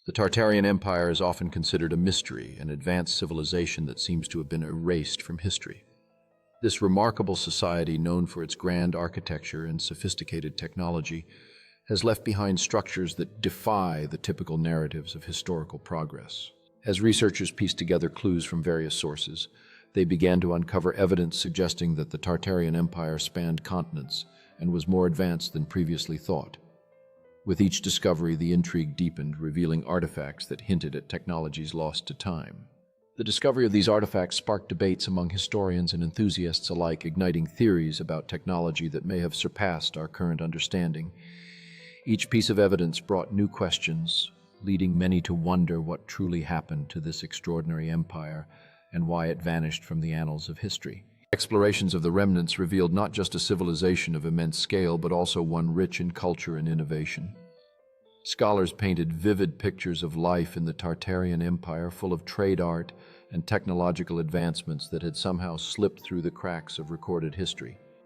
The Tartarian Empire is often considered a mystery, an advanced civilization that seems to have been erased from history. This remarkable society, known for its grand architecture and sophisticated technology, has left behind structures that defy the typical narratives of historical progress. As researchers pieced together clues from various sources, they began to uncover evidence suggesting that the Tartarian Empire spanned continents and was more advanced than previously thought. With each discovery, the intrigue deepened, revealing artifacts that hinted at technologies lost to time. The discovery of these artifacts sparked debates among historians and enthusiasts alike, igniting theories about technology that may have surpassed our current understanding. Each piece of evidence brought new questions, leading many to wonder what truly happened to this extraordinary empire and why it vanished from the annals of history. Explorations of the remnants revealed not just a civilization of immense scale, but also one rich in culture and innovation. Scholars painted vivid pictures of life in the Tartarian Empire, full of trade art and technological advancements that had somehow slipped through the cracks of recorded history.